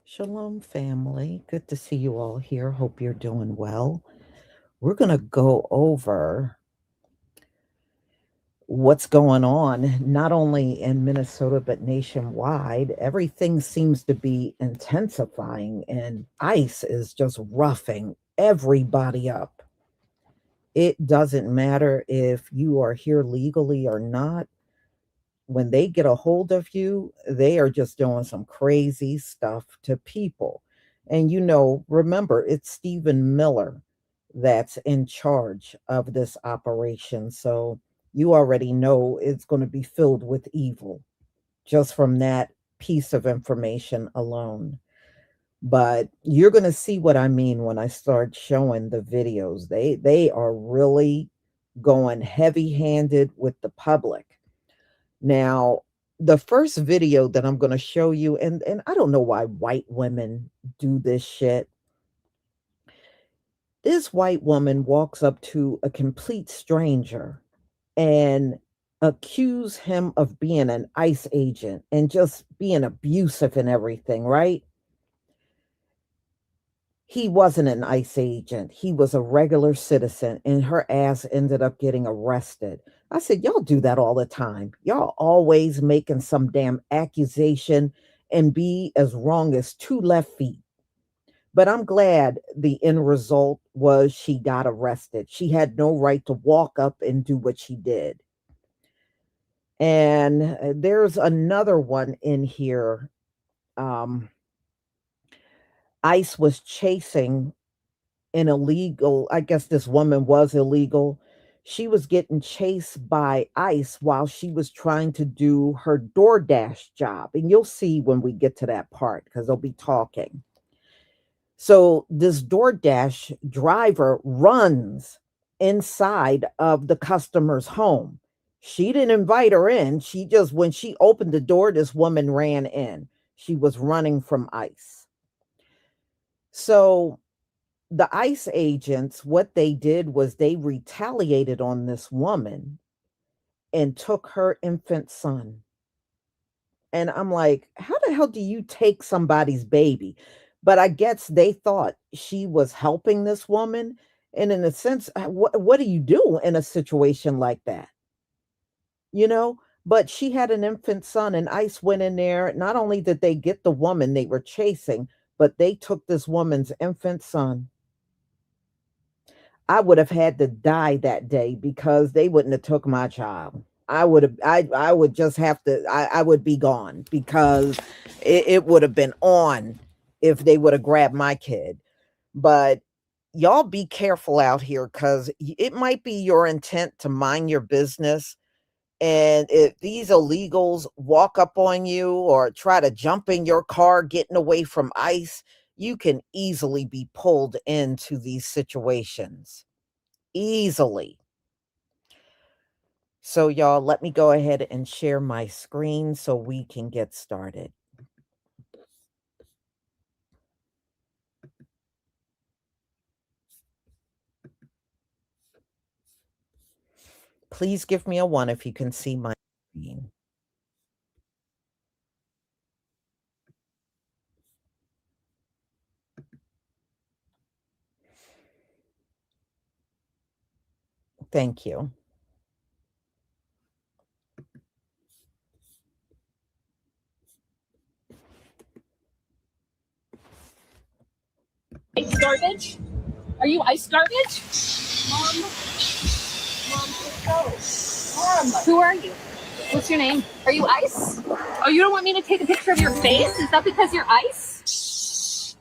Shalom, family. Good to see you all here. Hope you're doing well. We're going to go over what's going on, not only in Minnesota, but nationwide. Everything seems to be intensifying, and ICE is just roughing everybody up. It doesn't matter if you are here legally or not. When they get a hold of you, they are just doing some crazy stuff to people. And remember, it's Stephen Miller that's in charge of this operation. So you already know it's going to be filled with evil just from that piece of information alone. But you're going to see what I mean when I start showing the videos. They are really going heavy-handed with the public. Now, the first video that I'm going to show you, and I don't know why white women do this shit. This white woman walks up to a complete stranger and accuse him of being an ICE agent and just being abusive and everything, right? He wasn't an ICE agent. He was a regular citizen, and her ass ended up getting arrested. I said, y'all do that all the time. Y'all always making some damn accusation and be as wrong as two left feet. But I'm glad the end result was she got arrested. She had no right to walk up and do what she did. And there's another one in here. ICE was chasing an illegal, I guess this woman was illegal. She was getting chased by ICE while she was trying to do her DoorDash job. And you'll see when we get to that part because they'll be talking. So this DoorDash driver runs inside of the customer's home. She didn't invite her in. She just, when she opened the door, this woman ran in. She was running from ICE. So the ICE agents, what they did was they retaliated on this woman and took her infant son. And I'm like, how the hell do you take somebody's baby? But I guess they thought she was helping this woman. And in a sense, what do you do in a situation like that? You know? But she had an infant son, and ICE went in there. Not only did they get the woman they were chasing, but they took this woman's infant son. I would have had to die that day because they wouldn't have took my child. I would just have to I would be gone because it would have been on if they would have grabbed my kid. But y'all be careful out here because it might be your intent to mind your business. And if these illegals walk up on you or try to jump in your car getting away from ICE, you can easily be pulled into these situations. Easily. So, y'all, let me go ahead and share my screen so we can get started. Please give me a 1 if you can see my screen. Thank you. Ice garbage? Are you ice garbage? Mom. Mom, Mom. Who are you? What's your name? Are you ice? Oh, you don't want me to take a picture of your face? Is that because you're ice?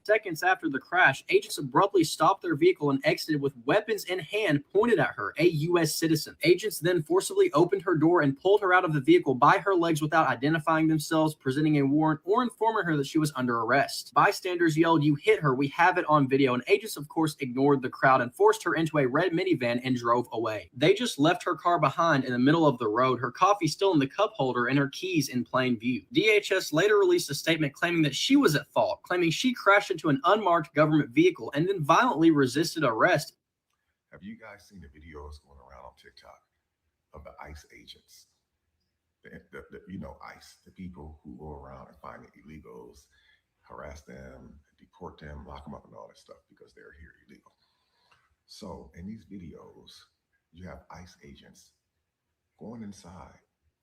Seconds after the crash, agents abruptly stopped their vehicle and exited with weapons in hand pointed at her, a U.S. citizen. Agents then forcibly opened her door and pulled her out of the vehicle by her legs without identifying themselves, presenting a warrant, or informing her that she was under arrest. Bystanders yelled, "You hit her, we have it on video," and agents of course ignored the crowd and forced her into a red minivan and drove away. They just left her car behind in the middle of the road, her coffee still in the cup holder and her keys in plain view. DHS later released a statement claiming that she was at fault, claiming she crashed into an unmarked government vehicle and then violently resisted arrest. Have you guys seen the videos going around on TikTok of the ICE agents. You know, ICE, the people who go around and find the illegals, harass them, deport them, lock them up and all that stuff because they're here illegal. So in these videos, you have ICE agents going inside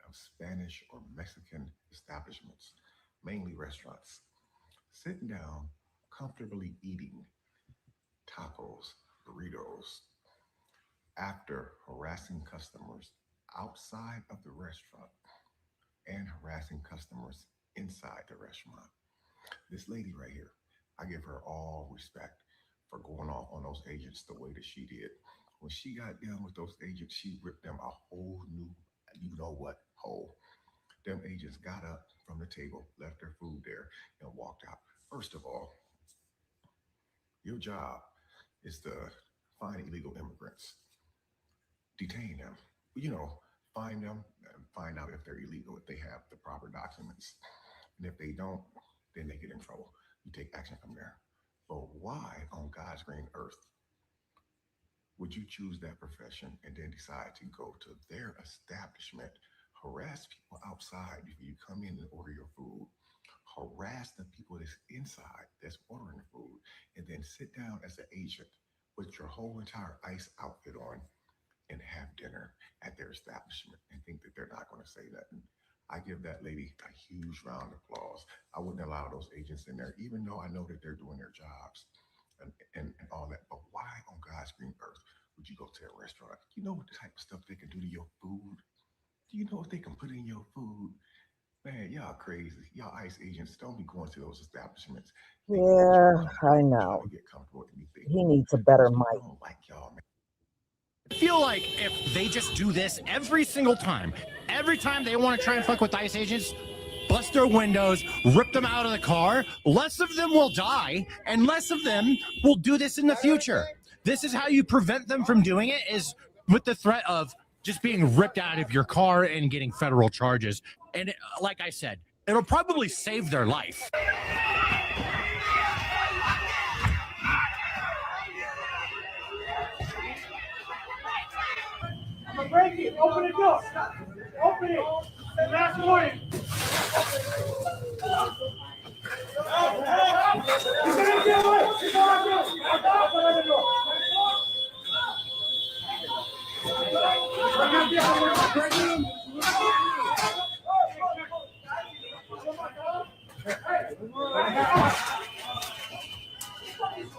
of Spanish or Mexican establishments, mainly restaurants, sitting down, comfortably eating tacos, burritos, after harassing customers outside of the restaurant and harassing customers inside the restaurant. This lady right here, I give her all respect for going off on those agents the way that she did. When she got done with those agents, she ripped them a whole new, you know what, hole. Them agents got up from the table, left their food there, and walked out. First of all, your job is to find illegal immigrants, detain them, you know, find them and find out if they're illegal, if they have the proper documents. And if they don't, then they get in trouble. You take action from there. But why on God's green earth would you choose that profession and then decide to go to their establishment, harass people outside before you come in and order your food, harass the people that's inside that's ordering food, and then sit down as an agent with your whole entire ICE outfit on and have dinner at their establishment and think that they're not going to say nothing? I give that lady a huge round of applause. I wouldn't allow those agents in there, even though I know that they're doing their jobs and all that. But why on God's green earth would you go to a restaurant? You know what the type of stuff they can do to your food? Do you know what they can put in your food? Man, y'all crazy. Y'all ICE agents, don't be going to those establishments. Yeah, I know. To get comfortable and you think, He needs a better mic. I don't like y'all, man. I feel like if they just do this every single time they want to try and fuck with ICE agents, bust their windows, rip them out of the car, less of them will die and less of them will do this in the future. This is how you prevent them from doing it, is with the threat of just being ripped out of your car and getting federal charges. And like I said, it'll probably save their life. Break it. Open the door. Open it. Last warning.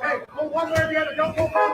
Hey, go one way or the other. Don't go back.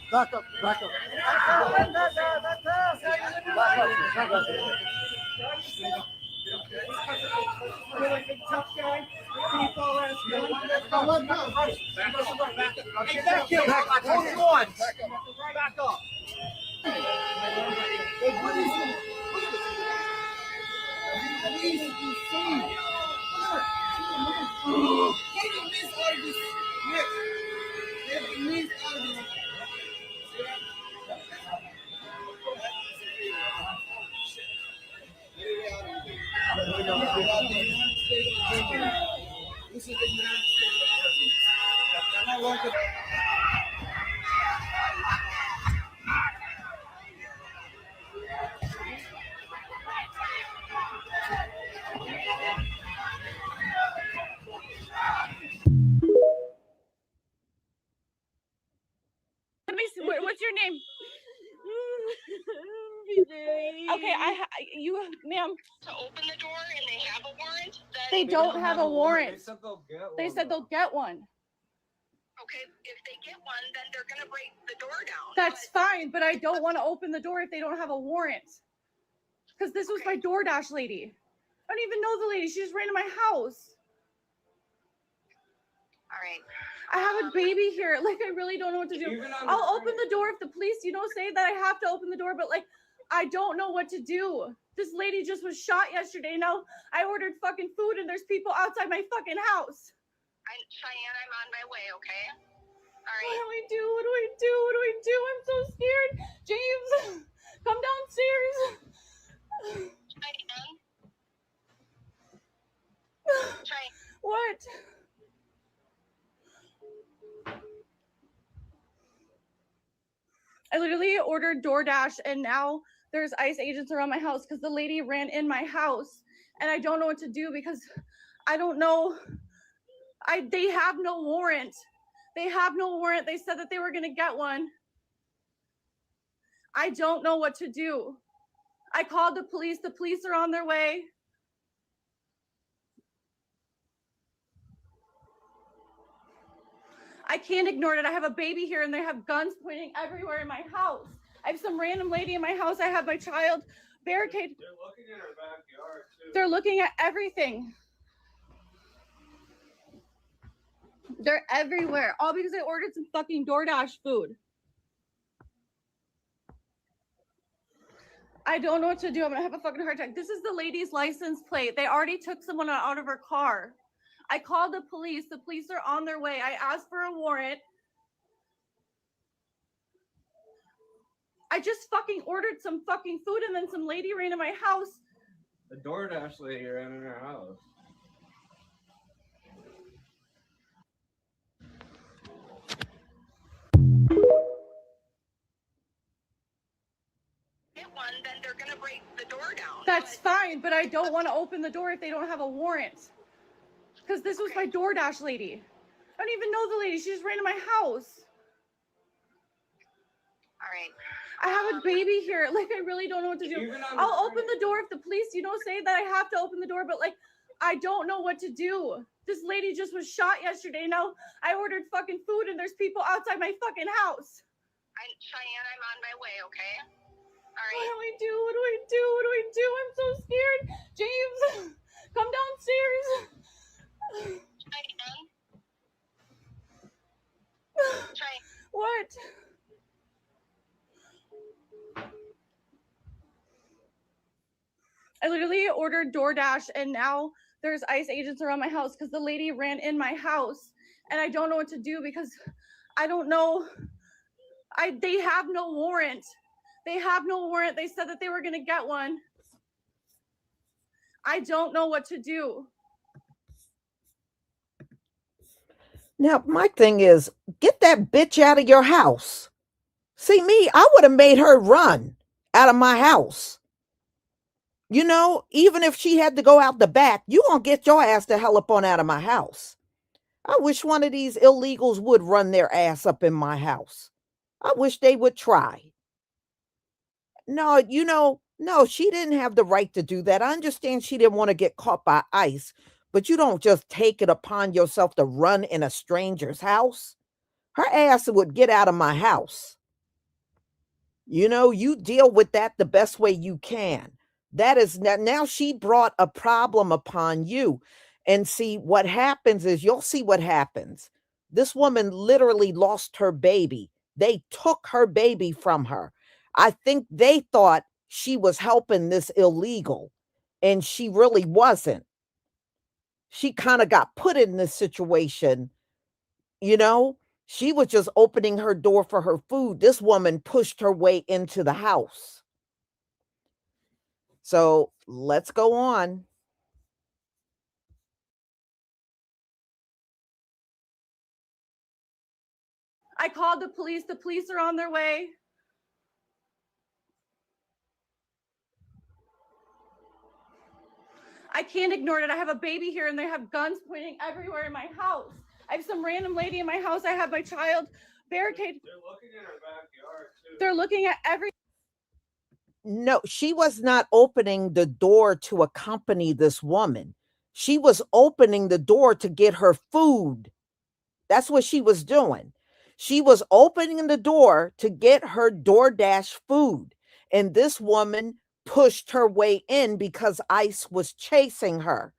Back up. Back up. Tough guy. Back up. This is the United States. Let me see. What's your name? Okay, ma'am. To open the door and they have a warrant? They don't have a warrant. They said they'll get one. They said they'll get one. Okay, if they get one, then they're gonna break the door down. That's fine, but I don't want to open the door if they don't have a warrant. Because this was my DoorDash lady. I don't even know the lady. She just ran to my house. All right. I have a baby here. Like, I really don't know what to do. I'll open the door if the police, say that I have to open the door, but like, I don't know what to do. This lady just was shot yesterday. Now I ordered fucking food and there's people outside my fucking house. Cheyenne, I'm on my way, okay? All What right. do I do? What do I do? What do I do? I'm so scared. James, come downstairs. Cheyenne? Cheyenne? What? I literally ordered DoorDash and now there's ICE agents around my house because the lady ran in my house and I don't know what to do because I don't know. They have no warrant. They have no warrant. They said that they were going to get one. I don't know what to do. I called the police. The police are on their way. I can't ignore it. I have a baby here and they have guns pointing everywhere in my house. I have some random lady in my house. I have my child barricaded. They're looking at our backyard too. They're looking at everything. They're everywhere. All because I ordered some fucking DoorDash food. I don't know what to do. I'm gonna have a fucking heart attack. This is the lady's license plate. They already took someone out of her car. I called the police. The police are on their way. I asked for a warrant. I just fucking ordered some fucking food and then some lady ran in my house. The DoorDash lady ran in our house. Get one, then they're gonna break the door down. That's fine, but I don't want to open the door if they don't have a warrant. Because this was my DoorDash lady. I don't even know the lady. She just ran in my house. All right. I have a baby here. Like, I really don't know what to do. I'll open the door if the police, say that I have to open the door, but like, I don't know what to do. This lady just was shot yesterday. Now I ordered fucking food and there's people outside my fucking house. Cheyenne, I'm on my way, okay? All What right. do I do? What do I do? What do I do? I'm so scared. James, come downstairs. Cheyenne? Cheyenne? What? I literally ordered DoorDash and now there's ICE agents around my house because the lady ran in my house and I don't know what to do because I don't know. They have no warrant. They have no warrant. They said that they were going to get one. I don't know what to do. Now, my thing is, get that bitch out of your house. See me, I would have made her run out of my house. Even if she had to go out the back, you gonna get your ass the hell up on out of my house. I wish one of these illegals would run their ass up in my house. I wish they would try. No, no, she didn't have the right to do that. I understand she didn't want to get caught by ICE, but you don't just take it upon yourself to run in a stranger's house. Her ass would get out of my house. You deal with that the best way you can. That is now she brought a problem upon you. And see, what happens is you'll see what happens. This woman literally lost her baby. They took her baby from her. I think they thought she was helping this illegal, and she really wasn't. She kind of got put in this situation. She was just opening her door for her food. This woman pushed her way into the house. So let's go on. I called the police. The police are on their way. I can't ignore it. I have a baby here and they have guns pointing everywhere in my house. I have some random lady in my house. I have my child barricaded. They're looking at our backyard too. They're looking at every. No, she was not opening the door to accompany this woman. She was opening the door to get her food. That's what she was doing. She was opening the door to get her DoorDash food. And this woman pushed her way in because ICE was chasing her.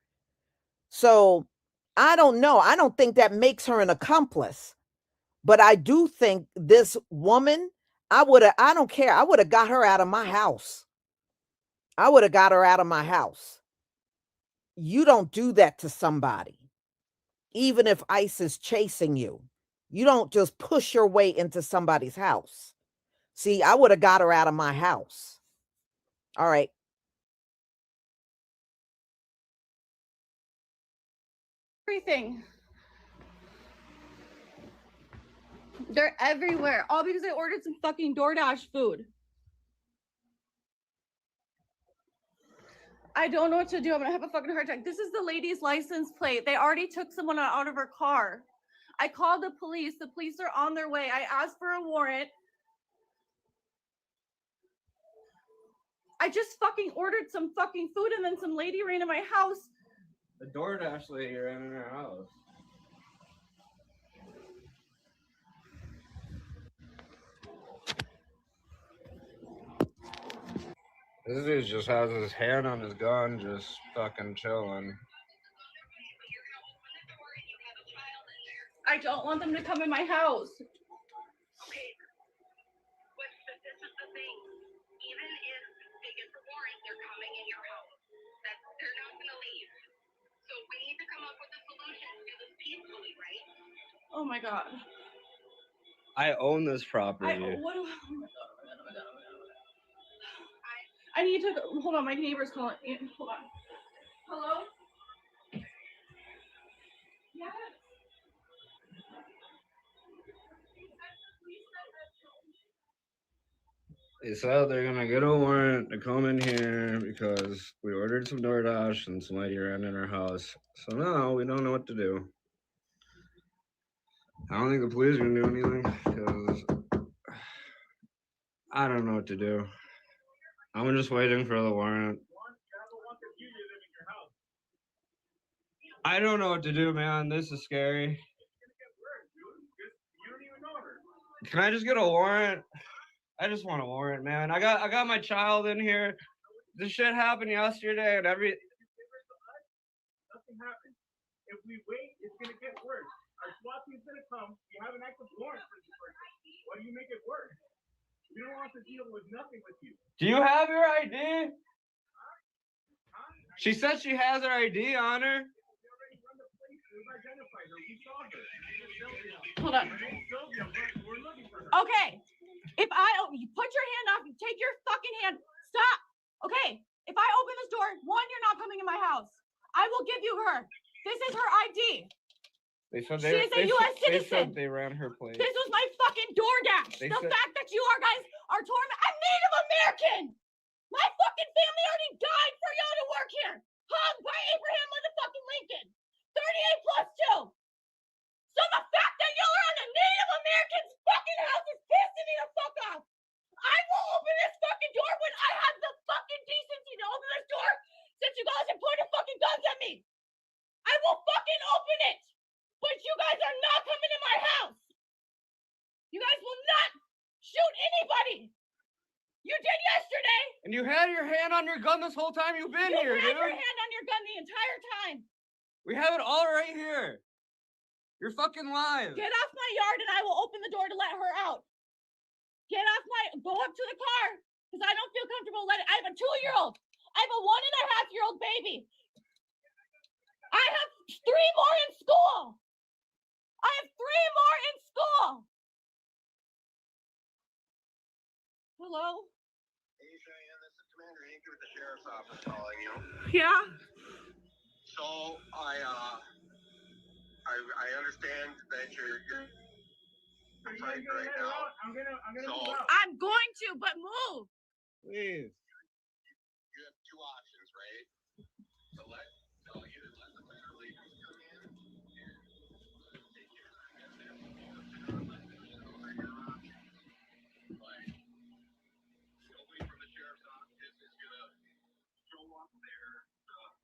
So I don't know. I don't think that makes her an accomplice. But I do think this woman, I don't care. I would have got her out of my house. I would have got her out of my house. You don't do that to somebody, even if ICE is chasing you. You don't just push your way into somebody's house. See, I would have got her out of my house. All right. Everything. They're everywhere. All because I ordered some fucking DoorDash food. I don't know what to do. I'm gonna have a fucking heart attack. This is the lady's license plate. They already took someone out of her car. I called the police. The police are on their way. I asked for a warrant. I just fucking ordered some fucking food and then some lady ran in my house. The DoorDash lady ran in her house. This dude just has his hand on his gun, just fucking chilling. I don't want them to come in my house. Okay, but this is the thing. Even if they get the warrant, they're coming in your house. They're not going to leave. So we need to come up with a solution to do this peacefully, right? Oh my god. I own this property. What do oh my god, oh my god, oh my god, oh my god. I need to go, hold on, my neighbor's calling. Hold on. Hello? Yes. They said they're gonna get a warrant to come in here because we ordered some DoorDash and some lady ran in our house. So now we don't know what to do. I don't think the police are gonna do anything because I don't know what to do. I'm just waiting for the warrant. I don't know what to do, man. This is scary. Can I just get a warrant? I just want a warrant, man. I got my child in here. This shit happened yesterday and Nothing happens. If we wait, it's gonna get worse. Our SWAT team's gonna come. You have an active warrant for this person. Why do you make it worse? We don't want to deal with nothing with you. Do you have your ID? She said she has her ID on her. Hold on. Okay. If I put your hand off, take your fucking hand. Stop. Okay. If I open this door, one, you're not coming in my house. I will give you her. This is her ID. They said she is a U.S. citizen. They said they ran her plate. This was my fucking DoorDash. The fact that you guys are torment. I'm Native American. My fucking family already died for y'all to work here. Hung by Abraham motherfucking Lincoln. 38 plus 2. So the fact that y'all are on a Native American's fucking house is pissing me the fuck off. I will open this fucking door when I have the fucking decency to open this door since you guys have pointed fucking guns at me. I will fucking open it. But you guys are not coming in my house. You guys will not shoot anybody. You did yesterday. And you had your hand on your gun this whole time you've been here, dude. You had your hand on your gun the entire time. We have it all right here. You're fucking live. Get off my yard and I will open the door to let her out. Go up to the car because I don't feel comfortable I have a 2-year-old. I have a 1.5-year-old baby. I have 3 more in school. I have 3 more in school. Hello? Hey, Cheyenne, this is Commander Hinkie with the Sheriff's Office calling you. Yeah? So, I understand that you're frightened right now. I'm gonna So, move out. I'm going to, but move. Please. you have 2 options, right? So either let the paramedics come in and take care of it, but nobody from the sheriff's office is gonna show up there because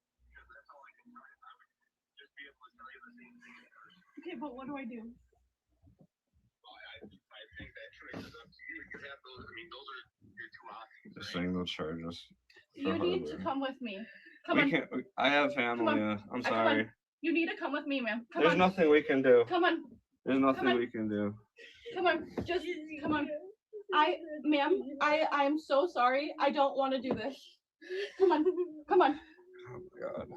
that's all I can tell you. I would just be able to tell you the same thing in person. Okay, but what do I do? Well, I think that choice is up to you. You have those. I mean, those are your 2 options. Just Right? saying they'll charge us. You need to come with me. Come We on. can't. I have family. I'm sorry. You need to come with me, ma'am. Come There's on. nothing we can do. Come on. There's nothing Come on. we can do. Come on. Just come on. Ma'am, I am so sorry. I don't want to do this. Come on. Come on. Oh my God.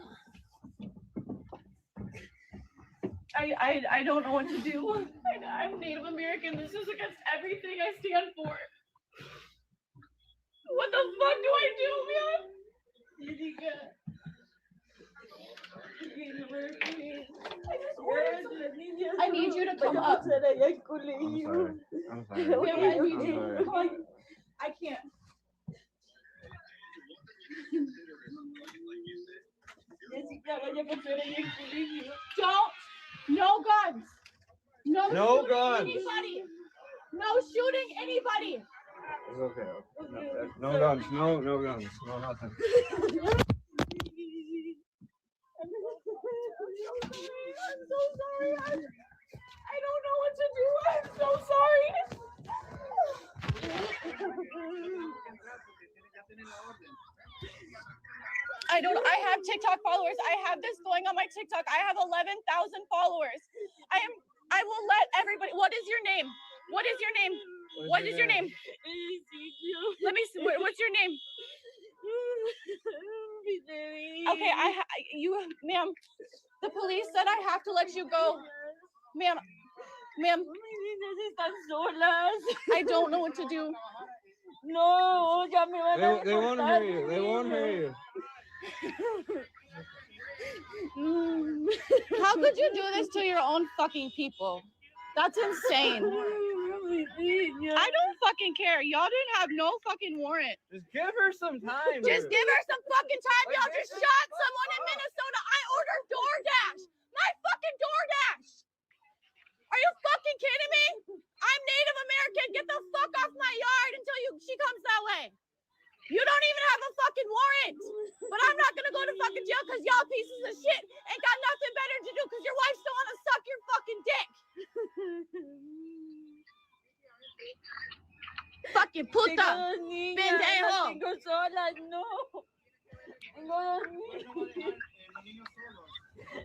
I don't know what to do. I'm Native American. This is against everything I stand for. What the fuck do I do, man? I need you to come up. I'm sorry. Ma'am, I need you. Come on. I can't. Don't. No guns. No shooting guns. anybody. No shooting anybody. It's okay. No guns. No guns. No nothing. I'm so sorry. I don't know what to do. I'm so sorry. I have TikTok followers. I have this going on my TikTok. I have 11,000 followers. I will let everybody. What is your name? What is your name? What is your name? Let me see. What's your name? Okay, ma'am. The police said I have to let you go. Ma'am. I don't know what to do. No, they won't hear you. They won't hear you. How could you do this to your own fucking people? That's insane. I don't fucking care. Y'all didn't have no fucking warrant. Just give her some time. Just give her some fucking time. Y'all just shot someone in Minnesota. I ordered DoorDash. My fucking DoorDash. Are you fucking kidding me? I'm Native American. Get the fuck off my yard until she comes that way. You don't even have a fucking warrant. But I'm not gonna go to fucking jail because y'all pieces of shit ain't got nothing better to do because your wife still wanna suck your fucking dick. Fucking puta. Pendejo.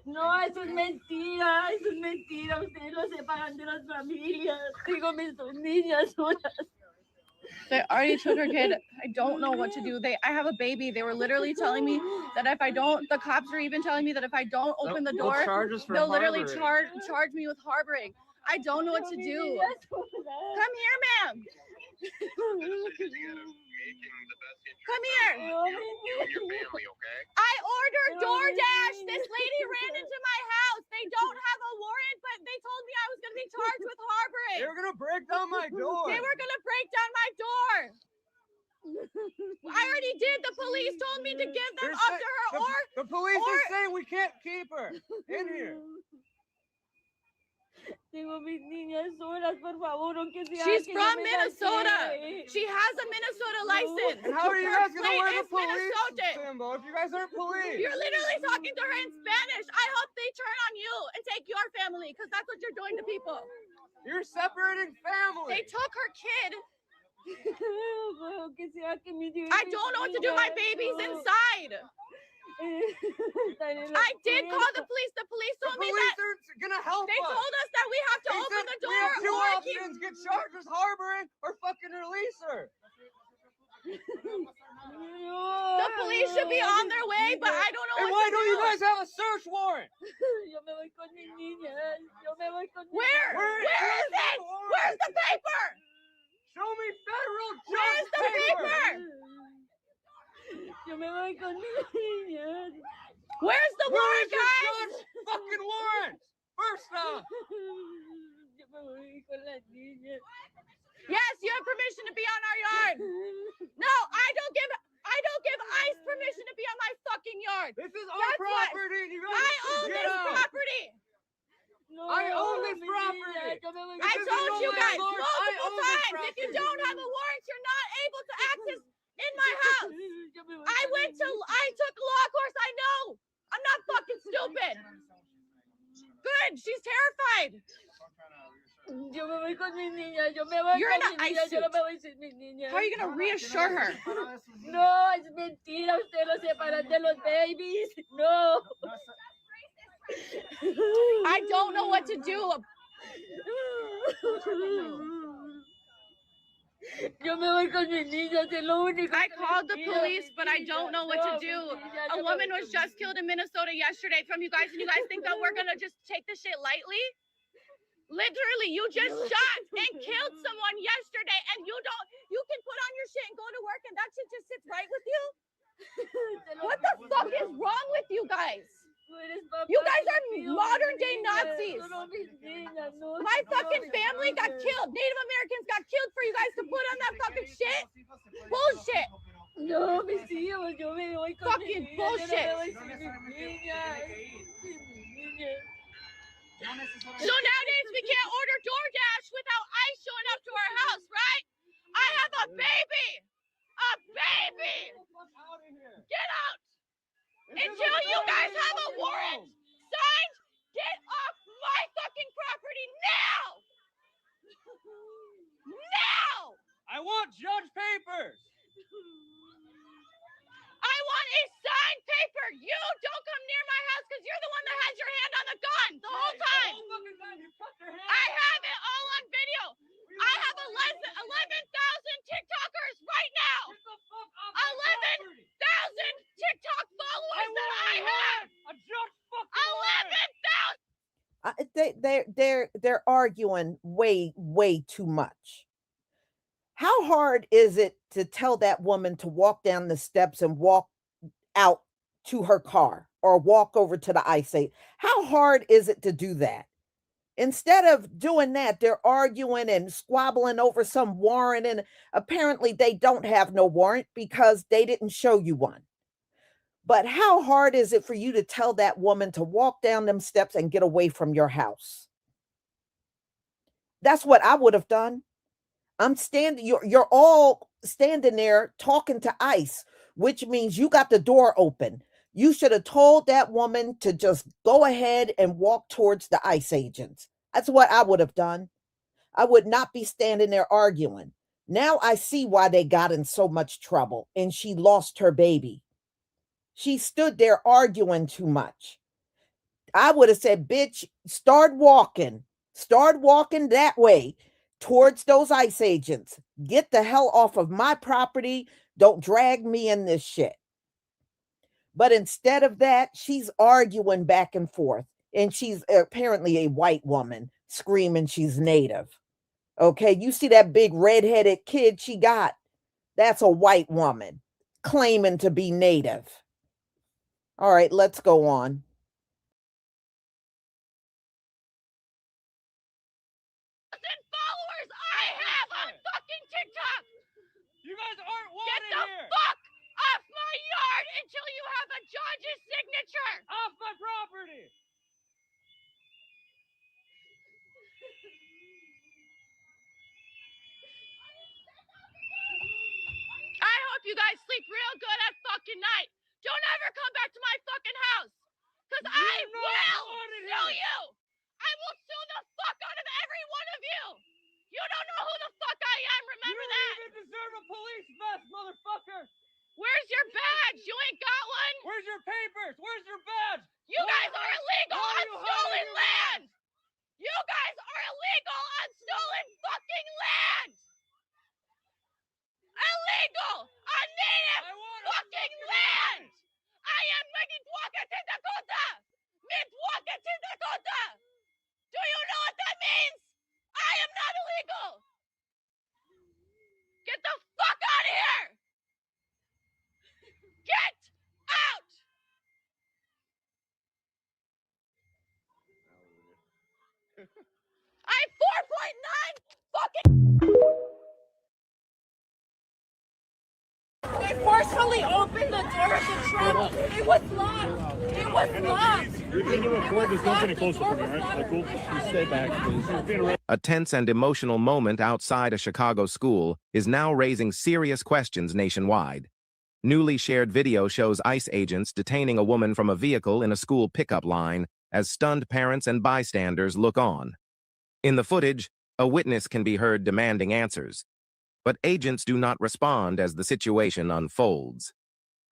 No, eso es mentira, ustedes lo separan de las familias. Tengo mis dos niñas solas. They already took her kid. I don't know what to do. I have a baby. They were literally telling me that if I don't, the cops were even telling me that if I don't open the door, they'll literally charge me with harboring. I don't know what to do. Come here, ma'am. Come here. I ordered DoorDash. This lady ran into my house. They don't have a warrant, but they told me I was going to be charged with harboring. They were gonna break down my door. They were going to break down my door. I already did. The police told me to give them up to her, the police are saying we can't keep her in here. Tengo mis niñas solas, por favor, aunque sea. She's from Minnesota. She has a Minnesota license. And how are you guys gonna wear the police Minnesota symbol if you guys aren't police? You're literally talking to her in Spanish. I hope they turn on you and take your family because that's what you're doing to people. You're separating families. They took her kid. I don't know what to do. My baby's inside. I did call the police. The police told me that are gonna help they told us that we have to open the door. We have two options: get charged with harboring or fucking release her. The police should be on their way, but I don't know And what why to don't do. you guys have a search warrant? Where is it? Where's the paper? Show me federal judge Where's the paper? Where's the warrant, guys? Fucking warrant! First off. Yes, you have permission to be on our yard. No, I don't give ICE permission to be on my fucking yard. This is our property. You guys I own this property. I own this property. I told you guys multiple times, if you don't have a warrant, you're not able to access in my house. I took a law course. I know. I'm not fucking stupid. Good. She's terrified. Yo me voy con mis niñas. You're in an ice suit. How are you going to reassure her? No, es mentira. Ustedes los separan de los babies. No. I don't know what to do. Yo me voy con mis niñas, es lo único. I called the police, but I don't know what to do. A woman was just killed in Minnesota yesterday from you guys, and you guys think that we're gonna just take the shit lightly? Literally, you just shot and killed someone yesterday, and you can put on your shit and go to work, and that shit just sits right with you? What the fuck is wrong with you guys? You guys are modern day Nazis. My fucking family got killed. Native Americans got killed for you guys to put on that fucking shit. Bullshit. No, mis hijos, yo me voy con Fucking mis niñas, bullshit. yo me voy sin mis niñas. Sin mis niñas. So nowadays we can't order DoorDash without ICE showing up to our house, right? I have a baby. A baby. Get out. Until you guys have a warrant signed, get off my fucking property now! Now! I want judge papers. I want a signed paper. You don't come near my house because you're the one that has your hand on the gun the whole time. I have it all on video. I have 11,000 TikTokers right now. 11,000 TikTok followers that I have. 11,000. They're arguing way too much. How hard is it to tell that woman to walk down the steps and walk out to her car or walk over to the ICE aid? How hard is it to do that? Instead of doing that, they're arguing and squabbling over some warrant, and apparently they don't have no warrant because they didn't show you one. But how hard is it for you to tell that woman to walk down them steps and get away from your house? That's what I would have done. I'm standing, you're all standing there talking to ICE, which means you got the door open. You should have told that woman to just go ahead and walk towards the ICE agents. That's what I would have done. I would not be standing there arguing. Now I see why they got in so much trouble and she lost her baby. She stood there arguing too much. I would have said, bitch, start walking that way towards those ICE agents. Get the hell off of my property. Don't drag me in this shit. But instead of that, she's arguing back and forth. And she's apparently a white woman screaming she's Native. Okay, you see that big redheaded kid she got? That's a white woman claiming to be Native. All right, let's go on. Followers I have on fucking TikTok. You guys aren't wanted Get the here. fuck off my yard until you have a judge's signature. Off my property. I hope you guys sleep real good at fucking night. Don't ever come back to my fucking house. Because I will sue you. I will sue the fuck out of every one of you. You don't know who the fuck I am. Remember that. You don't even deserve a police vest, motherfucker. Where's your badge? You ain't got one. Where's your papers? Where's your badge? You guys are illegal on stolen land. You guys are illegal on stolen fucking land. Illegal on native fucking land. I am Minneapolis, Dakota. Minneapolis, Dakota. Do you know what that means? I am not illegal. Get the fuck out of here. Get out. I'm 4.9 fucking. They forcefully opened the door of the truck. It was locked. It was locked. You're going to record this. Don't get any closer for me, all right? Cool. You stay back, please. A tense and emotional moment outside a Chicago school is now raising serious questions nationwide. Newly shared video shows ICE agents detaining a woman from a vehicle in a school pickup line as stunned parents and bystanders look on. In the footage, a witness can be heard demanding answers, but agents do not respond as the situation unfolds.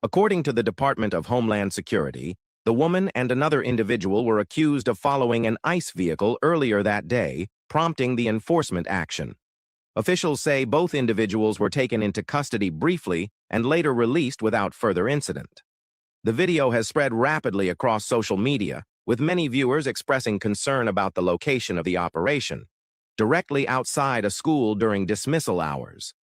According to the Department of Homeland Security, The woman and another individual were accused of following an ICE vehicle earlier that day, prompting the enforcement action. Officials say both individuals were taken into custody briefly and later released without further incident. The video has spread rapidly across social media, with many viewers expressing concern about the location of the operation, directly outside a school during dismissal hours.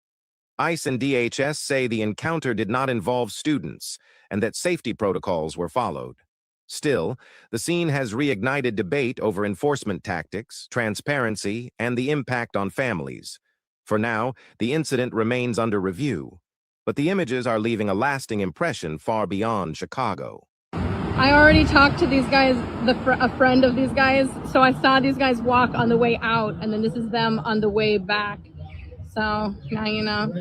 ICE and DHS say the encounter did not involve students and that safety protocols were followed. Still, the scene has reignited debate over enforcement tactics, transparency, and the impact on families. For now, the incident remains under review, but the images are leaving a lasting impression far beyond Chicago. I already talked to these guys, a friend of these guys, so I saw these guys walk on the way out, and then this is them on the way back. So now you know.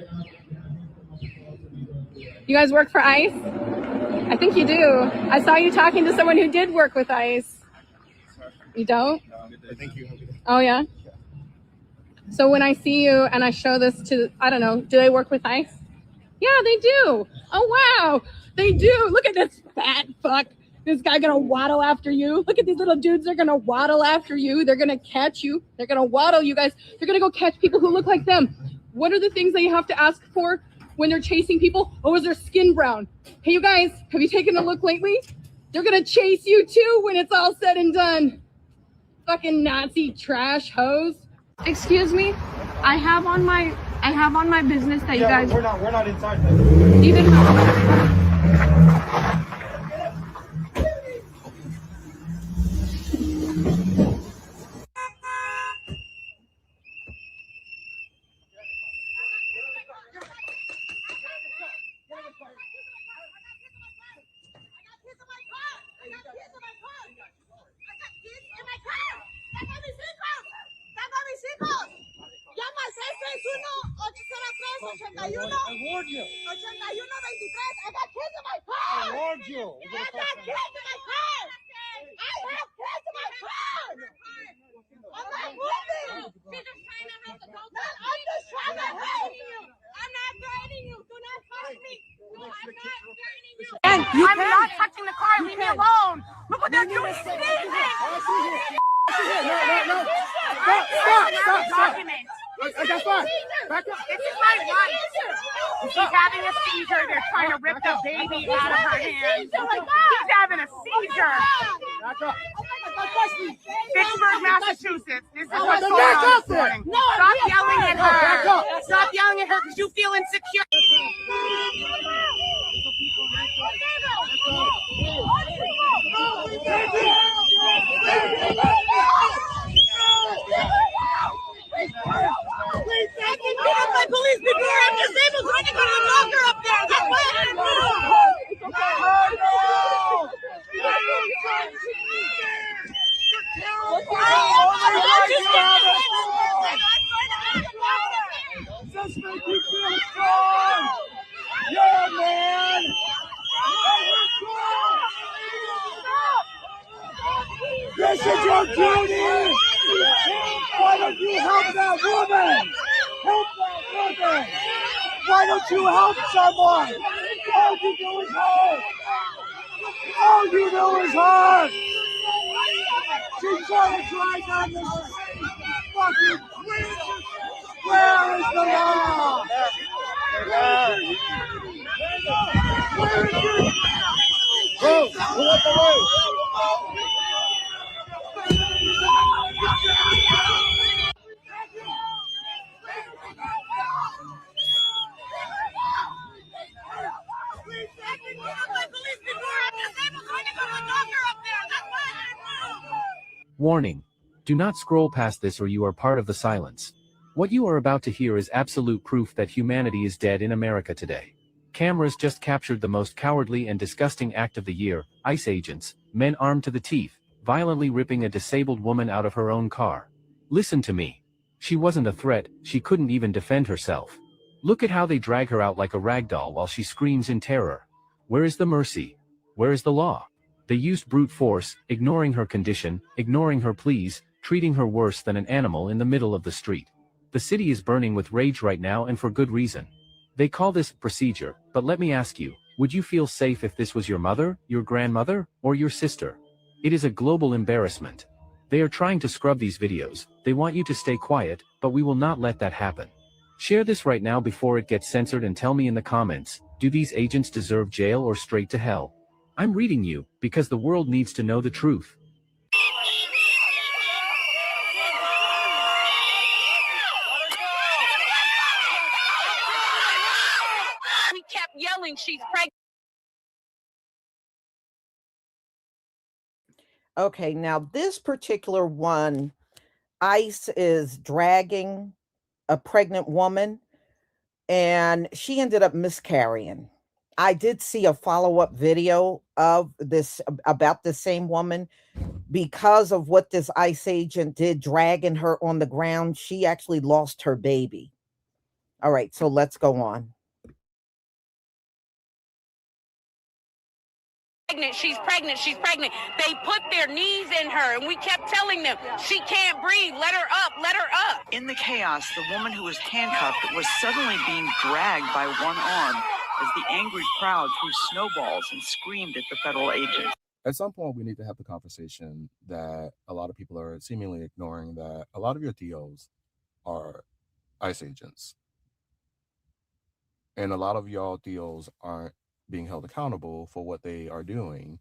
You guys work for ICE? I think you do. I saw you talking to someone who did work with ICE. You don't? I think you. Oh, yeah? So when I see you and I show this to, I don't know, do they work with ICE? Yeah, they do. Oh, wow. They do. Look at this fat fuck. This guy gonna waddle after you. Look at these little dudes. They're gonna waddle after you. They're gonna catch you. They're gonna waddle you guys. They're gonna go catch people who look like them. What are the things that you have to ask for when they're chasing people? Oh, is their skin brown? Hey, you guys, have you taken a look lately? They're gonna chase you too when it's all said and done. Fucking Nazi trash hose. Excuse me, I have on my business that you guys. We're not inside. You didn't have. I'm not touching the car. Leave me alone. Look what they're doing. Stop. That's fine. Back up. This is my wife. She's having a seizure. They're trying to rip the baby out of her hands. She's having a seizure. Back up. Pittsburgh, Massachusetts. This is what's going on this morning. Stop yelling at her. Stop yelling at her because you feel insecure. My police before I'm disabled, so I can go to the doctor up there. That's why I didn't Just make you feel strong. Yeah, man. This is your duty. Why don't you help that woman? Help that woman. Why don't you help someone? All you do is hurt. All you do is hurt. She's trying to drive down this fucking street. Where is the law? Where is it? Go, pull up the way. Warning. Do not scroll past this or you are part of the silence. What you are about to hear is absolute proof that humanity is dead in America today. Cameras just captured the most cowardly and disgusting act of the year. ICE agents, men armed to the teeth, violently ripping a disabled woman out of her own car. Listen to me. She wasn't a threat, she couldn't even defend herself. Look at how they drag her out like a rag doll while she screams in terror. Where is the mercy? Where is the law? They used brute force, ignoring her condition, ignoring her pleas, treating her worse than an animal in the middle of the street. The city is burning with rage right now and for good reason. They call this procedure, but let me ask you, Would you feel safe if this was your mother, your grandmother, or your sister? It is a global embarrassment. They are trying to scrub these videos. They want you to stay quiet, but we will not let that happen. Share this right now before it gets censored and tell me in the comments, do these agents deserve jail or straight to hell? I'm reading you, because the world needs to know the truth. We kept yelling, she's pregnant. Okay, now this particular one, ICE is dragging a pregnant woman and she ended up miscarrying. I did see a follow-up video of this about the same woman. Because of what this ICE agent did, dragging her on the ground, she actually lost her baby. All right, so let's go on. She's pregnant, she's pregnant. They put their knees in her and we kept telling them, she can't breathe, let her up, let her up. In the chaos, the woman who was handcuffed was suddenly being dragged by one arm as the angry crowd threw snowballs and screamed at the federal agents. At some point, we need to have the conversation that a lot of people are seemingly ignoring, that a lot of your DOs are ICE agents. And a lot of y'all DOs aren't being held accountable for what they are doing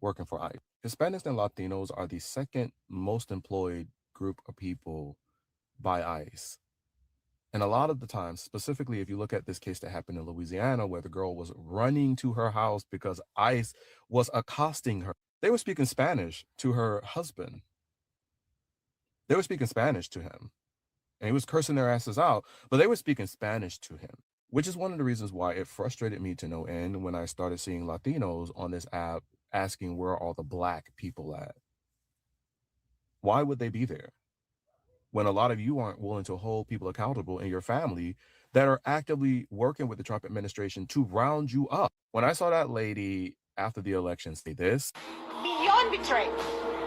working for ICE. Hispanics and Latinos are the second most employed group of people by ICE. And a lot of the times, specifically if you look at this case that happened in Louisiana, where the girl was running to her house because ICE was accosting her. They were speaking Spanish to her husband. They were speaking Spanish to him. And he was cursing their asses out, but they were speaking Spanish to him, which is one of the reasons why it frustrated me to no end when I started seeing Latinos on this app asking where are all the Black people at? Why would they be there? When a lot of you aren't willing to hold people accountable in your family that are actively working with the Trump administration to round you up. When I saw that lady after the election say this. Beyond betrayal,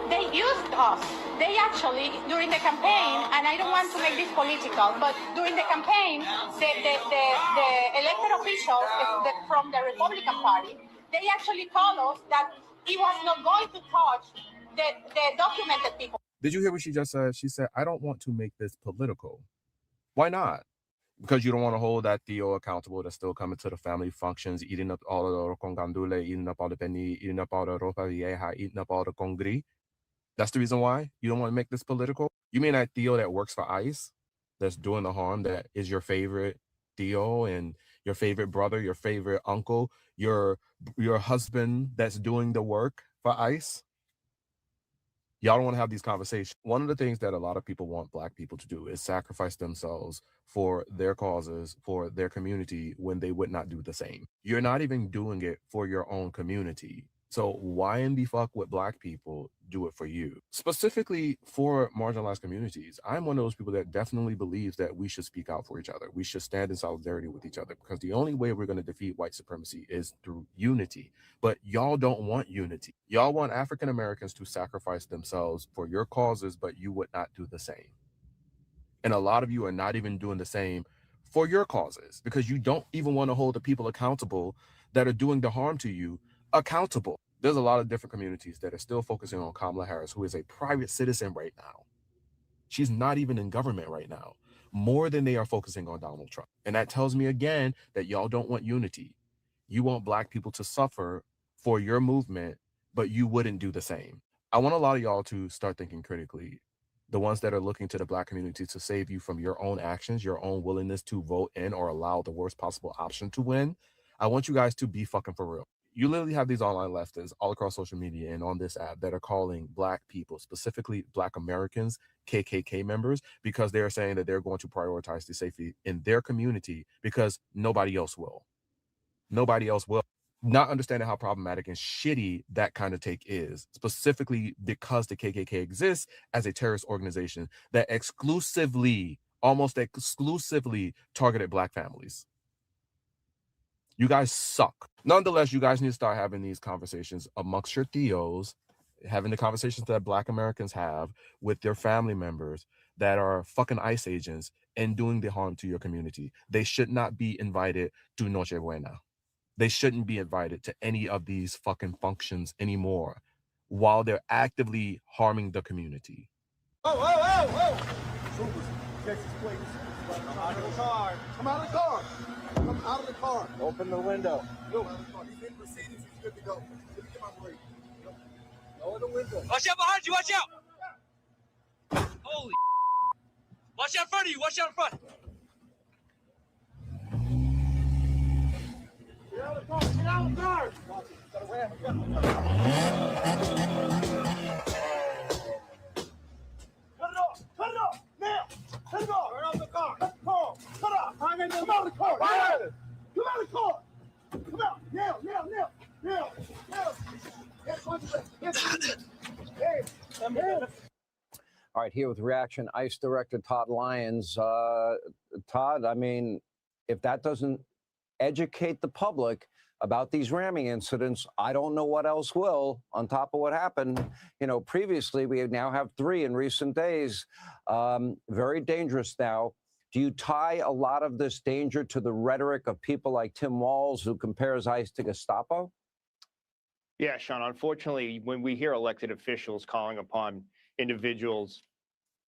they used us. They actually, during the campaign, and I don't want to make this political, but during the campaign, the elected officials from the Republican Party, they actually told us that he was not going to touch the documented people. Did you hear what she just said? She said, I don't want to make this political. Why not? Because you don't want to hold that DO accountable that's still coming to the family functions, eating up all the con gandule, eating up all the penny, eating up all the ropa vieja, eating up all the congri. That's the reason why you don't want to make this political? You mean that DO that works for ICE, that's doing the harm, that is your favorite DO and your favorite brother, your favorite uncle, your husband that's doing the work for ICE? Y'all don't want to have these conversations. One of the things that a lot of people want Black people to do is sacrifice themselves for their causes, for their community, when they would not do the same. You're not even doing it for your own community. So why in the fuck would Black people do it for you? Specifically for marginalized communities, I'm one of those people that definitely believes that we should speak out for each other. We should stand in solidarity with each other, because the only way we're going to defeat white supremacy is through unity. But y'all don't want unity. Y'all want African Americans to sacrifice themselves for your causes, but you would not do the same. And a lot of you are not even doing the same for your causes, because you don't even want to hold the people accountable that are doing the harm to you accountable. There's a lot of different communities that are still focusing on Kamala Harris, who is a private citizen right now. She's not even in government right now, more than they are focusing on Donald Trump. And that tells me again that y'all don't want unity. You want Black people to suffer for your movement, but you wouldn't do the same. I want a lot of y'all to start thinking critically. The ones that are looking to the Black community to save you from your own actions, your own willingness to vote in or allow the worst possible option to win. I want you guys to be fucking for real. You literally have these online leftists all across social media and on this app that are calling Black people, specifically Black Americans, KKK members, because they're saying that they're going to prioritize the safety in their community because nobody else will. Nobody else will. Not understanding how problematic and shitty that kind of take is, specifically because the KKK exists as a terrorist organization that exclusively, almost exclusively targeted Black families. You guys suck. Nonetheless, you guys need to start having these conversations amongst your DOs, having the conversations that Black Americans have with their family members that are fucking ICE agents and doing the harm to your community. They should not be invited to Noche Buena. they shouldn't be invited to any of these fucking functions anymore while they're actively harming the community. Troopers, Texas police. Come out of the car. Come out of the car. Come out of the car. Open the window. No. He's in proceedings. He's good to go. Let me get my break. Lower the window. Watch out behind you. Watch out. Holy. Watch out in front of you. Watch out in front. Get out of the car. Get out of the car. Gotta ram. Cut it off. Cut it off. Now. Cut it off. Turn off the car. Cut the car. Cut off. Come out of the car. Come out of the car. Come out. Now. All right, here with reaction, ICE Director Todd Lyons. Todd, I mean, if that doesn't educate the public about these ramming incidents, I don't know what else will, on top of what happened. You know, previously, we now have 3 in recent days. Very dangerous now. Do you tie a lot of this danger to the rhetoric of people like Tim Walz, who compares ICE to Gestapo? Yeah, Sean, unfortunately, when we hear elected officials calling upon individuals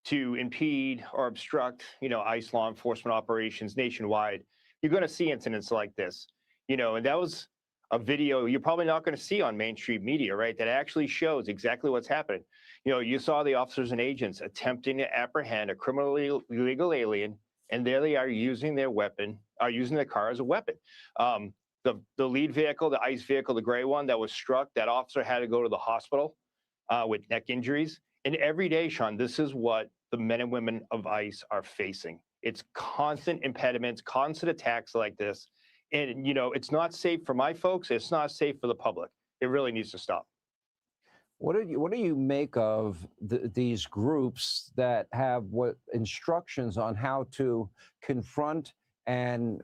to impede or obstruct, ICE law enforcement operations nationwide, you're going to see incidents like this, and that was a video you're probably not going to see on mainstream media, right? That actually shows exactly what's happening. You saw the officers and agents attempting to apprehend a criminally illegal alien, and there they are using their car as a weapon. The lead vehicle, the ICE vehicle, the gray one that was struck, that officer had to go to the hospital with neck injuries. And every day, Sean, this is what the men and women of ICE are facing. It's constant impediments, constant attacks like this. And, it's not safe for my folks. It's not safe for the public. It really needs to stop. What do you make of these groups that have what instructions on how to confront and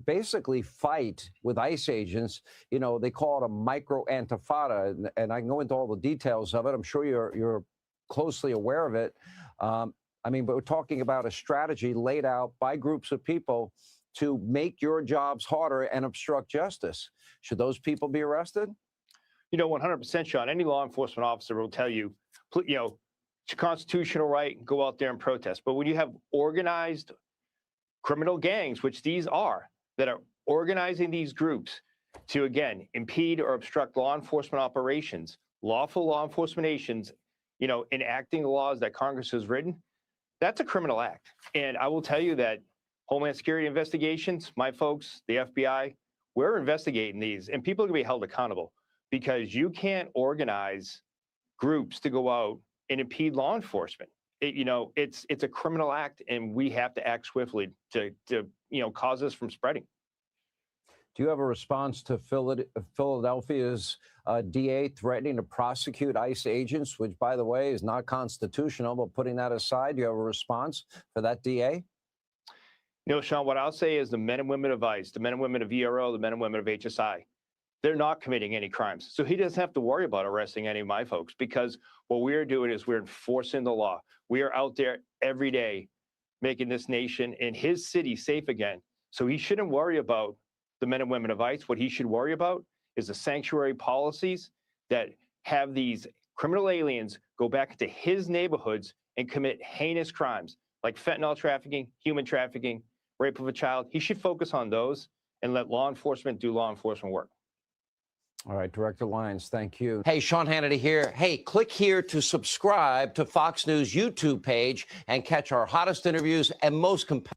basically fight with ICE agents? They call it a micro antifada, and I can go into all the details of it. I'm sure you're closely aware of it. But we're talking about a strategy laid out by groups of people to make your jobs harder and obstruct justice. Should those people be arrested? 100%, Sean. Any law enforcement officer will tell you, it's a constitutional right, go out there and protest. But when you have organized criminal gangs, which these are, that are organizing these groups to, again, impede or obstruct law enforcement operations, lawful law enforcement agents, enacting the laws that Congress has written, that's a criminal act. And I will tell you that Homeland Security investigations, my folks, the FBI, we're investigating these, and people are going to be held accountable, because you can't organize groups to go out and impede law enforcement. It's a criminal act, and we have to act swiftly to cause this from spreading. Do you have a response to Philadelphia's DA threatening to prosecute ICE agents, which, by the way, is not constitutional, but putting that aside, do you have a response for that DA? Sean, what I'll say is the men and women of ICE, the men and women of ERO, the men and women of HSI, they're not committing any crimes. So he doesn't have to worry about arresting any of my folks, because what we're doing is we're enforcing the law. We are out there every day making this nation and his city safe again. So he shouldn't worry about the men and women of ICE. What he should worry about is the sanctuary policies that have these criminal aliens go back into his neighborhoods and commit heinous crimes like fentanyl trafficking, human trafficking, rape of a child. He should focus on those and let law enforcement do law enforcement work. All right, Director Lyons, thank you. Hey, Sean Hannity here. Hey, click here to subscribe to Fox News YouTube page and catch our hottest interviews and most compelling.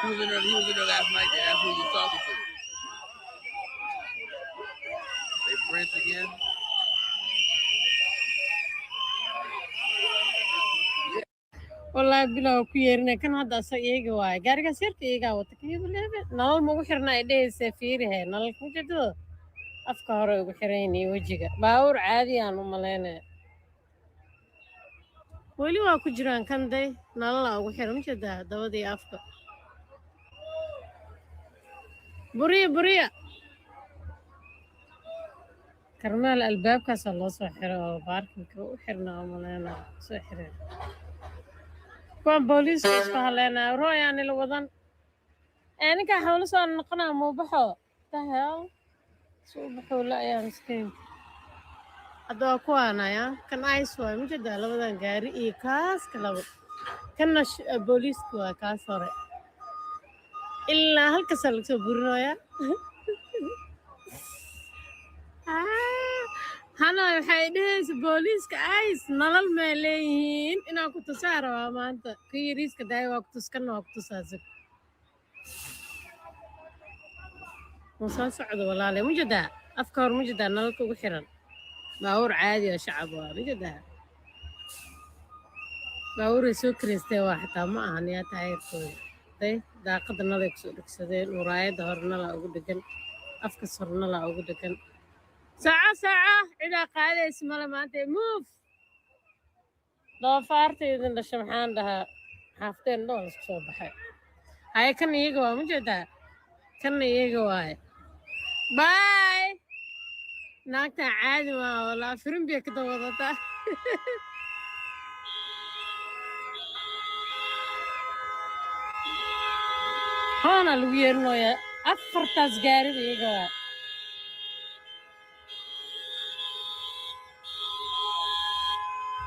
He was in there last night. That's who he was talking to. They friends again. والله بلا كيرنا كان هذا سيجي واي قارقة سيرك يجا وتكيد ليه نال مو خيرنا إيدي سفير هي نال كوجدو afka hore ugu xiran iyo wejiga baawur caadi aan u malaynaya weli waa ku jiraan kan day nalala ugu xiran majeedaa dabadii afka buriya karmeel albaabkaasaa loo soo xiro oo baarkinka u xirnaa u malaynaya soo xireen kuwan booliiska isku haleynaya rooyaanila wadan ninkaa hawlo soo noqonaa muubaxo tahel suubaxuu la-ayaa miskiinka hadda waa kuwaanaya kan ice waay majeedaa labadan gaari iyo kaaska labo kanna booliiska waa kaas hore ilaa halkaasaa laga soo burinoyaa hana waxay dhehaysa booliiska ice nalal may leeyihiin inaan ku tusaa rabaa maanta ku yariiska daaya waa ku tuskanna waa ku tusaasa soo socdo walaale majeedaa afka hor majeedaa nalalka ugu xiran baawur caadi oo shacab waa majeedaa baawuray soo karaystay waa xataa ma ahan yaa taayirkooda day daaqada nalay kusoo dhegsadeen muraayadda hore nalaa ugu dhegan afkas hore nalaa ugu dhegan saaca cidaa qaadaysa male maanta move doofaartaydin dhasha maxaan dhahaa xaafteen dhoo lasku soo baxay haya kan iyaga waa majeedaa kanna iyaga waaye باي naagtan caadi maa walaa firin bay ka dawadataa hoona lagu yeerinoyaa afartaas gaarida iyaga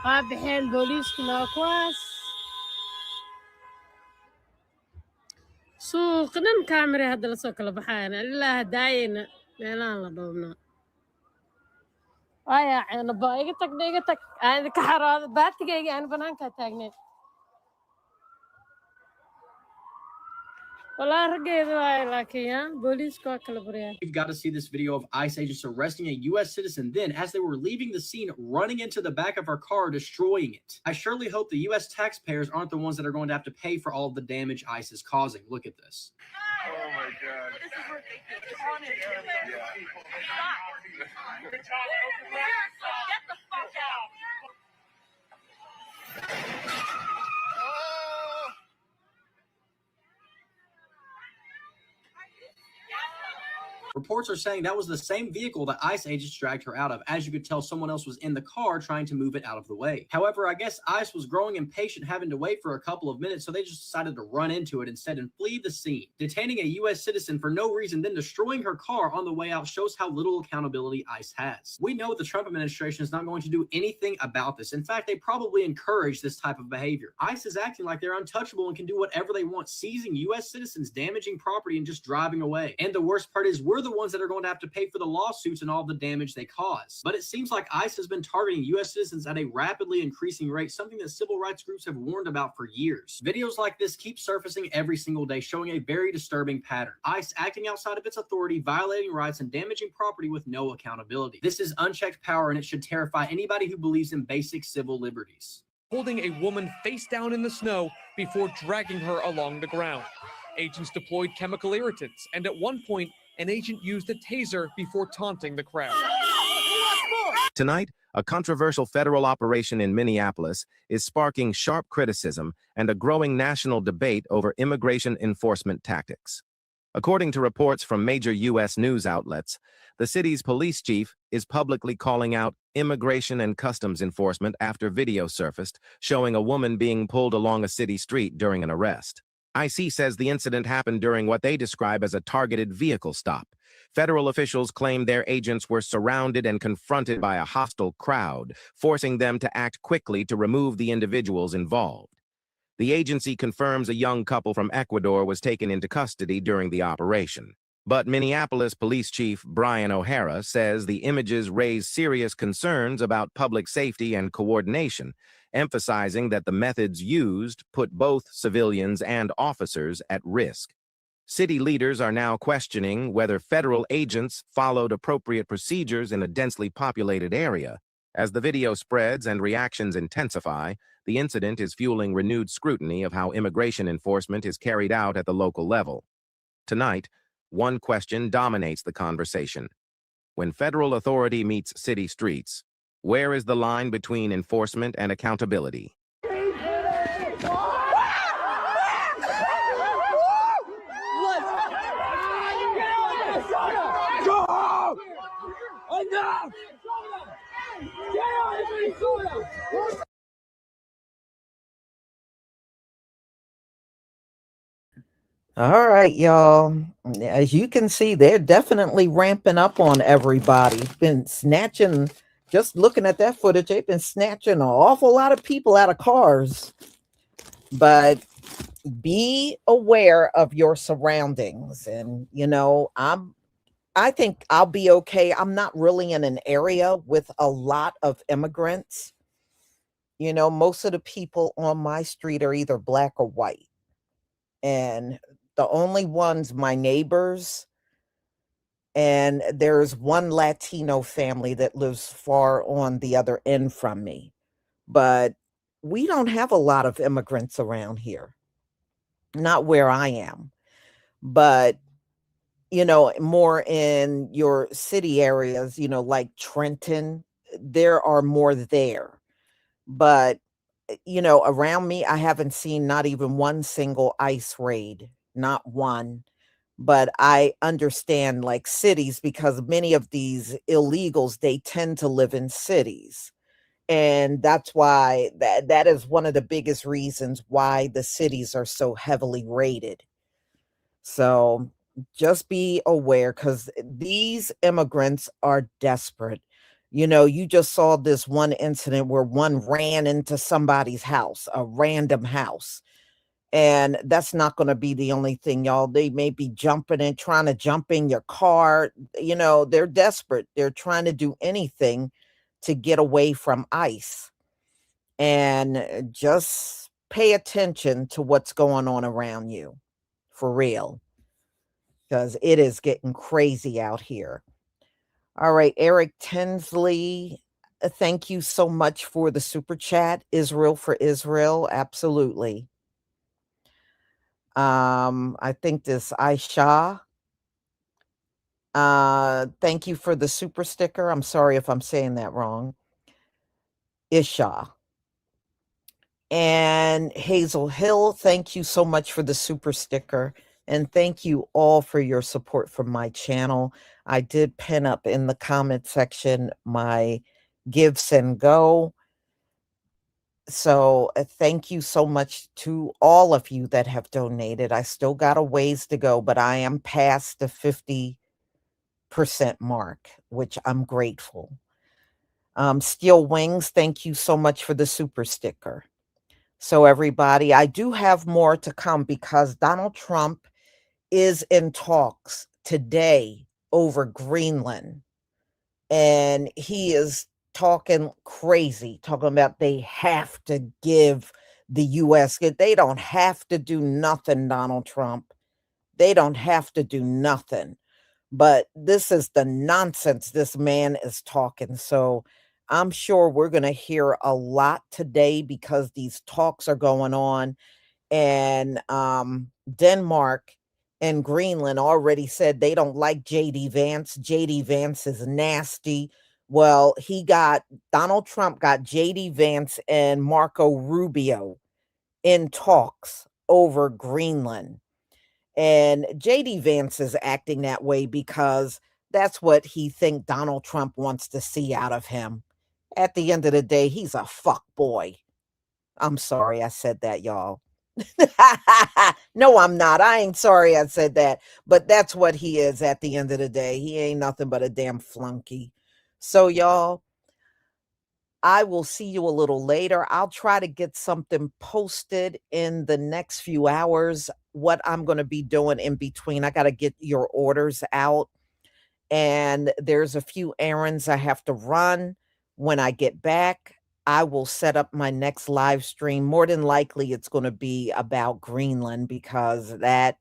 waa baxeen booliiskuna waa kuwaas suuq dhan kaamira hadda lasoo kala baxayana ilaa hadaayayna meelahan la dhoobnaa waayaacena ba iga tag aan idinka xaraado baatigayga aan banaankaa taagnayn walaa raggeeda waay laakiin booliiska waa kala baryaa. We've got to see this video of ICE agents arresting a U.S. citizen then as they were leaving the scene, running into the back of her car, destroying it. I surely hope the U.S. taxpayers aren't the ones that are going to have to pay for all of the damage ICE is causing. Look at this. Oh my God. This is ridiculous. Get the fuck out. Reports are saying that was the same vehicle that ICE agents dragged her out of. As you could tell, someone else was in the car trying to move it out of the way. However, I guess ICE was growing impatient, having to wait for a couple of minutes, so they just decided to run into it instead and flee the scene. Detaining a U.S. citizen for no reason, then destroying her car on the way out shows how little accountability ICE has. We know the Trump administration is not going to do anything about this. In fact, they probably encourage this type of behavior. ICE is acting like they're untouchable and can do whatever they want, seizing U.S. citizens, damaging property, and just driving away. And the worst part is we're the ones that are going to have to pay for the lawsuits and all the damage they cause. But it seems like ICE has been targeting U.S. citizens at a rapidly increasing rate, something that civil rights groups have warned about for years. Videos like this keep surfacing every single day, showing a very disturbing pattern. ICE acting outside of its authority, violating rights, and damaging property with no accountability. This is unchecked power, and it should terrify anybody who believes in basic civil liberties. Holding a woman face down in the snow before dragging her along the ground. Agents deployed chemical irritants, and at one point, an agent used a taser before taunting the crowd. Tonight, a controversial federal operation in Minneapolis is sparking sharp criticism and a growing national debate over immigration enforcement tactics. According to reports from major U.S. news outlets, the city's police chief is publicly calling out immigration and customs enforcement after video surfaced showing a woman being pulled along a city street during an arrest. IC says the incident happened during what they describe as a targeted vehicle stop. Federal officials claim their agents were surrounded and confronted by a hostile crowd, forcing them to act quickly to remove the individuals involved. The agency confirms a young couple from Ecuador was taken into custody during the operation. But Minneapolis Police Chief Brian O'Hara says the images raise serious concerns about public safety and coordination, emphasizing that the methods used put both civilians and officers at risk. City leaders are now questioning whether federal agents followed appropriate procedures in a densely populated area. As the video spreads and reactions intensify, the incident is fueling renewed scrutiny of how immigration enforcement is carried out at the local level. Tonight, one question dominates the conversation. When federal authority meets city streets, where is the line between enforcement and accountability? All right, y'all. As you can see, they're definitely ramping up on everybody. Been snatching, just looking at that footage, they've been snatching an awful lot of people out of cars. But be aware of your surroundings. And, I think I'll be okay. I'm not really in an area with a lot of immigrants. Most of the people on my street are either black or white. And the only ones, my neighbors, and there's one Latino family that lives far on the other end from me. But we don't have a lot of immigrants around here. Not where I am. But more in your city areas, like Trenton, there are more there. But, around me, I haven't seen not even one single ICE raid, not one. But I understand like cities because many of these illegals, they tend to live in cities. And that's why that is one of the biggest reasons why the cities are so heavily raided. So just be aware because these immigrants are desperate. You just saw this one incident where one ran into somebody's house, a random house. And that's not going to be the only thing, y'all. They may be jumping and trying to jump in your car. They're desperate. They're trying to do anything to get away from ICE. And just pay attention to what's going on around you. For real. Because it is getting crazy out here. All right, Eric Tinsley, thank you so much for the super chat. Israel for Israel, absolutely. I think this Aisha. Thank you for the super sticker. I'm sorry if I'm saying that wrong. Isha. And Hazel Hill, thank you so much for the super sticker. And thank you all for your support from my channel. I did pin up in the comment section my Give, Send, Go. So thank you so much to all of you that have donated. I still got a ways to go, but I am past the 50% mark, which I'm grateful. Steel Wings, thank you so much for the super sticker. So everybody, I do have more to come because Donald Trump is in talks today over Greenland. And he is talking crazy, talking about they have to give the U.S. They don't have to do nothing, Donald Trump. They don't have to do nothing. But this is the nonsense this man is talking. So I'm sure we're going to hear a lot today because these talks are going on. And Denmark and Greenland already said they don't like J.D. Vance. J.D. Vance is nasty. Well, Donald Trump got J.D. Vance and Marco Rubio in talks over Greenland. And J.D. Vance is acting that way because that's what he think Donald Trump wants to see out of him. At the end of the day, he's a fuck boy. I'm sorry I said that, y'all. No, I'm not. I ain't sorry I said that. But that's what he is at the end of the day. He ain't nothing but a damn flunky. So, y'all, I will see you a little later. I'll try to get something posted in the next few hours. What I'm going to be doing in between, I got to get your orders out. And there's a few errands I have to run. When I get back, I will set up my next live stream. More than likely, it's going to be about Greenland because that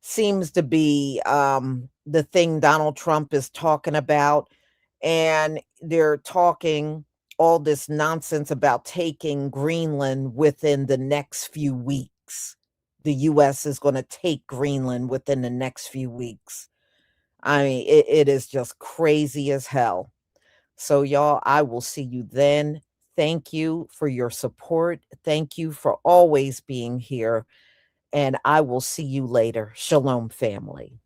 seems to be the thing Donald Trump is talking about. And they're talking all this nonsense about taking Greenland within the next few weeks. The U.S. is going to take Greenland within the next few weeks. I mean, it is just crazy as hell. So, y'all, I will see you then. Thank you for your support. Thank you for always being here. And I will see you later. Shalom, family.